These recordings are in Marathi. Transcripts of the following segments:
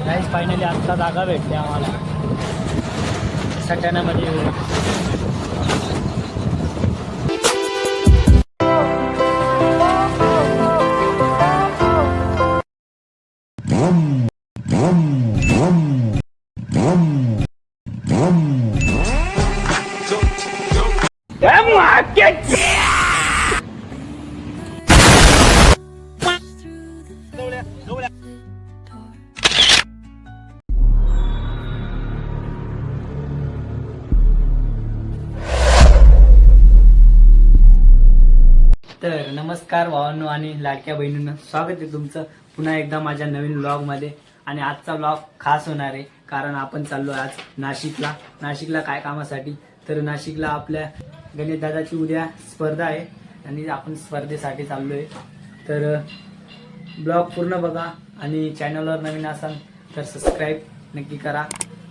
गाईस फायनली आत्ता जागा भेटते आम्हाला सटाण्यामध्ये येऊन. तर नमस्कार भावांनो आणि लाडक्या बहिणींनो, स्वागत आहे तुमचं पुन्हा एकदा माझ्या नवीन व्लॉगमध्ये. आणि आजचा व्लॉग खास होणार आहे कारण आपण चाललो आज नाशिकला काय कामासाठी. तर नाशिकला आपल्या गणेश दादाची उद्या स्पर्धा आहे आणि आपण स्पर्धेसाठी चाललो आहे. तर ब्लॉग पूर्ण बघा आणि चॅनलवर नवीन असाल तर सबस्क्राईब नक्की करा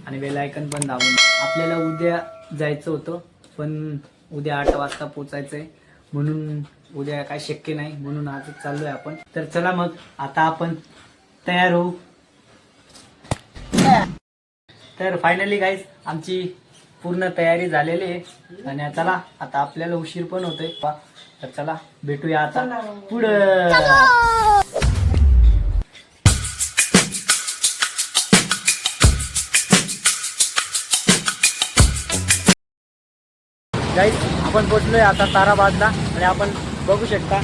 आणि बेल आयकन पण दाबून. आपल्याला उद्या जायचं होतं पण उद्या 8 वाजता पोचायचं आहे म्हणून उद्या काय शक्य नाही म्हणून आजच चाललोय आपण. तर चला मग आता आपण तयार होऊ. तर फायनली गाईज आमची पूर्ण तयारी झालेली आहे आणि चला आता आपल्याला उशीर पण होतोय. तर चला भेटूया आता पुढं. गाईज आपण पोचलोय आता ताराबादला आणि आपण बघू शकता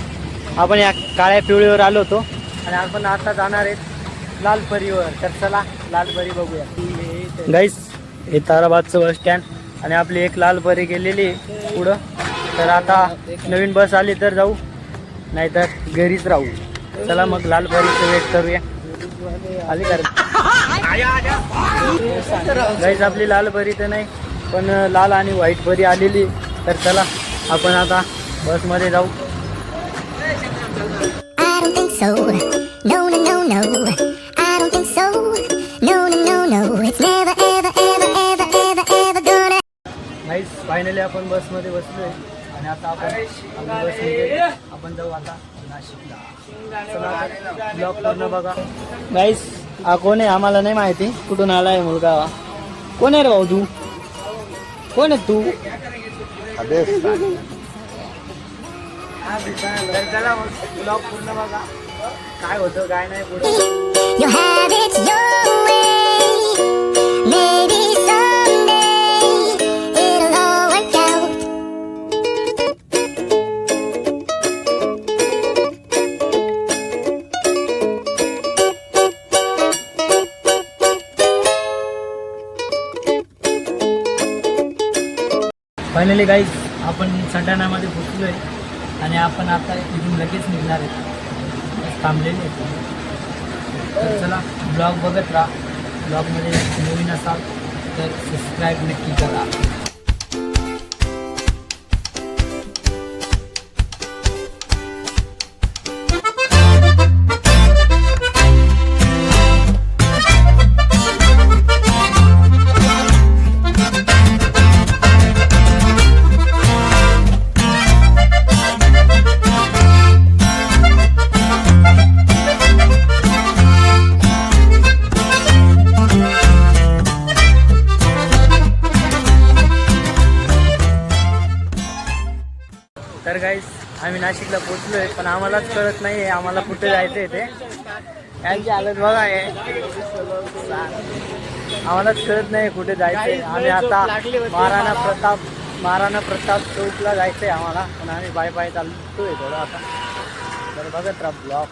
आपण या काळ्या पिवळीवर आलो होतो आणि आपण आता जाणार आहेत लालपरीवर. तर चला लालपरी बघूया. गाईज हे ताराबादचं बस स्टँड आणि आपली एक लालपरी गेलेली आहे पुढं. तर आता नवीन बस आली तर जाऊ नाहीतर घरीच राहू. चला मग लालपरीचं वेट करूया. आली कर गाईज आपली लालपरी तर नाही पण लाल आणि व्हाईट परी आलेली. तर चला आपण आता बसमध्ये जाऊ. फायनली आपण बसमध्ये बसलोय आणि आता आपण जाऊ आता नाशिकला. चला ब्लॉग पूर्ण बघा. गाईस हा कोण आहे आम्हाला नाही माहिती कुठून आलाय मुलगा. कोण आहे रे भाऊ तू? कोण आहे तू? चला मग ब्लॉग पूर्ण बघा काय होतं काय नाही पुढे. फायनली गाईज आपण सटाण्यामध्ये पोचलोय आणि आपण आता इथून लगेच निघणार आहेत. थांबलेले आहेत. तर चला ब्लॉग बघत राहा. ब्लॉगमध्ये नवीन असाल तर सबस्क्राईब नक्की करा. तर गाईस आम्ही नाशिकला पोचलोय पण आम्हालाच कळत नाही आहे आम्हाला कुठे जायचं आहे ते. यांची हालत बघा आहे आम्हालाच कळत नाही कुठे जायचं आहे. आम्ही आता महाराणा प्रताप चौकला जायचं आहे आम्हाला पण आम्ही पाय चालतोय थोडं आता. तर बघत राहा ब्लॉग.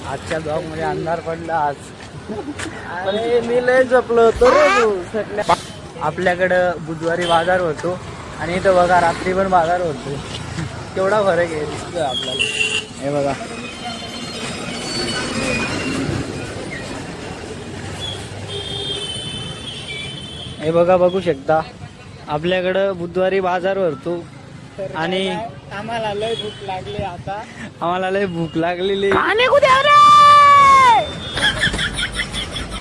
आजच्या ब्लॉगमध्ये अंधार पडला आज. अरे मी लय झोपलो होतो. आपल्याकडं बुधवारी बाजार होतो आणि इथं बघा रात्री पण बाजार होतो. केवढा फरक आहे दिसतोय आपल्याला. हे बघा हे बघा बघू शकता आपल्याकडं बुधवारी बाजार भरतो आणि आम्हाला लय भूक लागली. आता आम्हाला लय भूक लागलेली.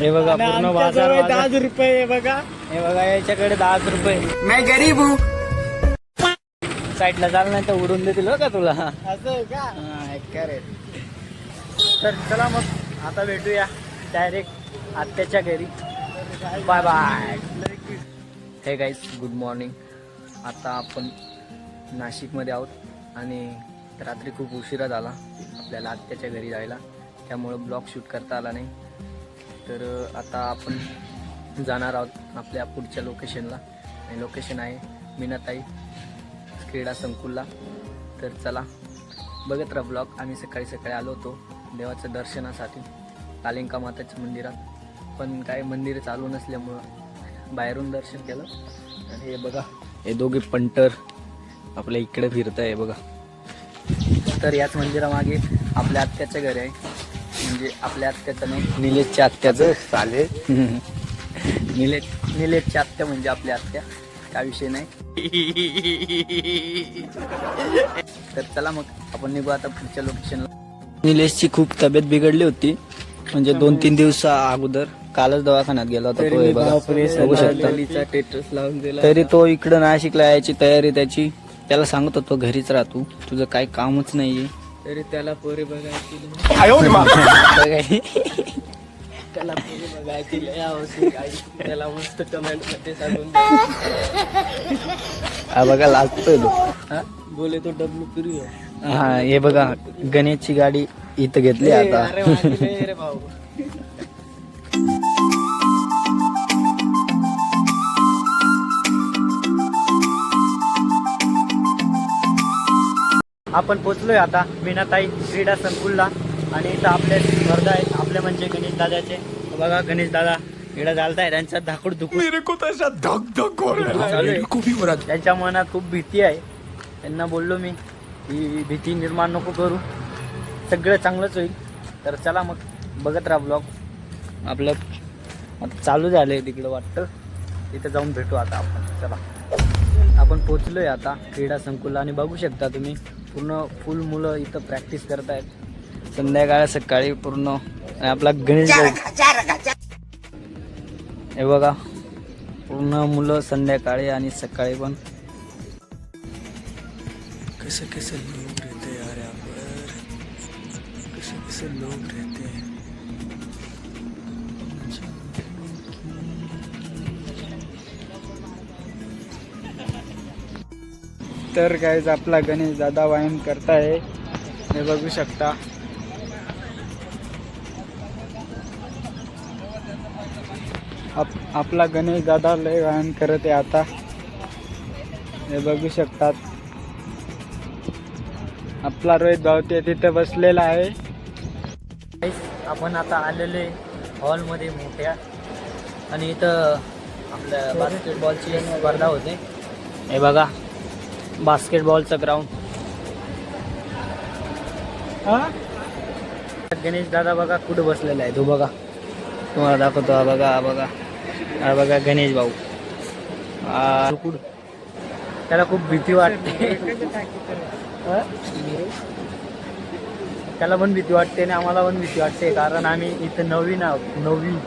हे बघा पूर्ण बाजार 10 रुपये. बघा हे बघा याच्याकडे 10 रुपये. मैं गरीब हूँ. साईडला चाल नाही तर उडून देतील का तुला. असं आहे का? तर चला मग आता भेटूया डायरेक्ट आत्याच्या घरी. Bye bye. Hey guys, good morning. आता आपण नाशिकमध्ये आहोत आणि रात्री खूप उशिरा झाला आपल्याला आत्याच्या घरी जायला, त्यामुळं ब्लॉग शूट करता आला नाही. तर आता आपण जाणार आहोत आपल्या पुढच्या लोकेशनला, आणि लोकेशन आहे मीनाताई क्रीडा संकुलला. तर चला बघत राहा ब्लॉग. आम्ही सकाळी सकाळी आलो होतो देवाच्या दर्शनासाठी कालिंका माताच्या मंदिरात, पण काय मंदिर चालू नसल्यामुळं बाहेरून दर्शन केलं. आणि हे बघा, हे दोघे पंटर आपल्या इकडे फिरत आहे बघा. तर याच मंदिरामागे आपल्या आत्याचं घर आहे, म्हणजे आपल्या आत्याचं नाही, निलेशच्या आत्याचं. चालेल. निलेशची आत्या म्हणजे आपल्या आत्या, काय विषय नाही. तर चला मग आपण निघू आता पुढच्या लोकेशनला. निलेशची खूप तब्येत बिघडली होती, म्हणजे 2-3 दिवसा अगोदर. कालच दवाखान्यात गेला होता तो. बघू शकता स्टेटस लावून दिला. तरी तो इकडं नाशिकला यायची तयारी त्याची. त्याला सांगत होतो घरीच राहतो, तुझं काही कामच नाहीये. तरी त्याला पोरी बघायची, त्याला पोरी बघायची लय आवश्यक आहे. त्याला मस्त कमेंट मध्ये सांगून बघा लागतोय तो. बोले तो डब्ल्यू फिरू. हा, हे बघा गणेशची गाडी इथं घेतली आता. रे भाऊ. आपण पोचलोय आता मीनाताई क्रीडा संकुलला, आणि इथं आपले स्पर्धा आहेत आपले, म्हणजे गणेश दादाचे. बघा गणेश दादा इकडे चालताय, त्यांचा धाकूड धुकूड त्यांच्या मनात खूप भीती आहे. त्यांना बोललो मी ही भीती निर्माण नको करू, सगळं चांगलंच होईल. तर चला मग बघत राहा ब्लॉग. आपलं आता चालू झालंय तिकडं वाटतं, तिथं जाऊन भेटू आता आपण. चला आपण पोचलोय आता क्रीडा संकुलला, आणि बघू शकता तुम्ही पूर्ण फुल मुलं इथं प्रॅक्टिस करतायत संध्याकाळ सकाळी पूर्ण. आपला गणेश हे बघा पूर्ण मुलं संध्याकाळी आणि सकाळी पण. कैसे कैसे लोग रहते हैं यार यहाँ पर, कैसे कैसे लोग रहते हैं. तर गाईज आपला गणेश दादा व्यायाम करताय, हे बघू शकता. आपला गणेश दादा लय व्यायाम करत आहे आता, हे बघू शकतात. आपला रोहित भाऊ ते तिथे बसलेला आहे. आपण आता आलेले हॉलमध्ये मोठ्या, आणि इथं आपल्या बास्केटबॉलची स्पर्धा होते. हे बघा बास्केटबॉलचं ग्राउंड. गणेश दादा बघा कुठं बसलेला आहे, तो बघा तुम्हाला दाखवतो. हा बघा, हा बघा, हा बघा गणेश भाऊ. त्याला खूप भीती वाटते. त्याला पण भीती वाटते आणि आम्हाला पण भीती वाटते, कारण आम्ही इथं नवीन आहोत. नवीन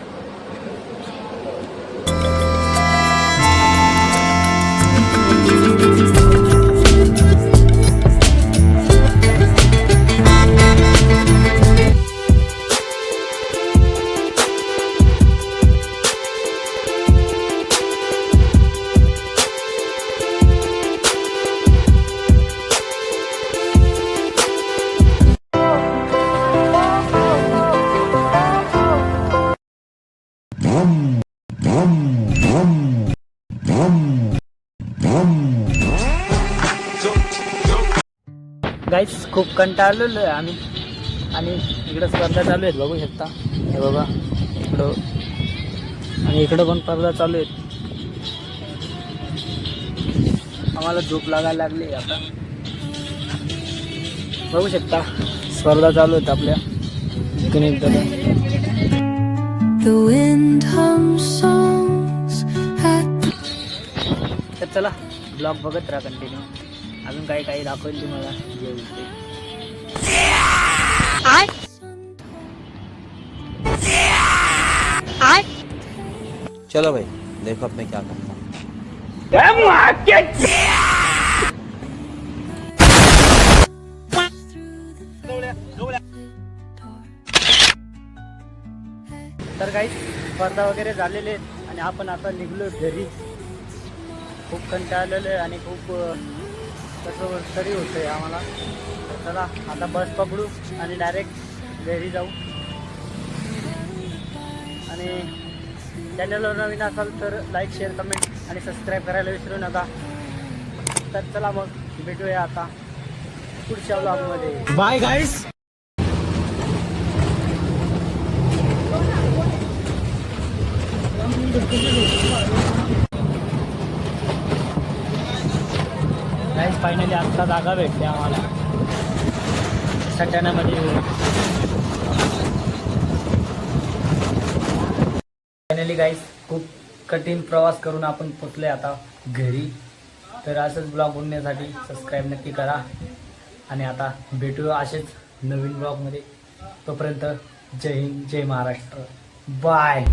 गाईस खूप कंटाळलेलो आहे आम्ही, आणि इकडं स्पर्धा चालू आहेत बघू शकता. हे बघा इकडं, आणि इकडं पण स्पर्धा चालू आहेत. आम्हाला झोप लागायला लागली आता, बघू शकता स्पर्धा चालू आहेत आपल्या गणेश दादा. तर चला ब्लॉग बघत राहा कंटिन्यू, अजून काही काही दाखवेल तुम्हाला जे होते. चलो भाई देखो अब मैं क्या करता हूँ. तर काही स्पर्धा वगैरे झालेले आहेत आणि आपण आता निघलो घरी. खूप कंटाळलेलो आहे आणि खूप कसं तरी होतं आहे आम्हाला. तर चला आता बस पकडू आणि डायरेक्ट घरी जाऊ. आणि चॅनलवर नवीन असाल तर लाईक शेअर कमेंट आणि सबस्क्राईब करायला विसरू नका. तर चला मग भेटूया आता पुढच्या ब्लॉगमध्ये. बाय गाईस. गाईस फायनली आत्ता जागा भेटते आम्हाला सटाण्यामध्ये. फायनली गाईस खूप कठीण प्रवास करून आपण पोचले आता घरी. तर असंच ब्लॉग बनवण्यासाठी सबस्क्राईब नक्की करा आणि आता भेटूया असेच नवीन ब्लॉगमध्ये. तोपर्यंत जय हिंद, जय महाराष्ट्र. बाय.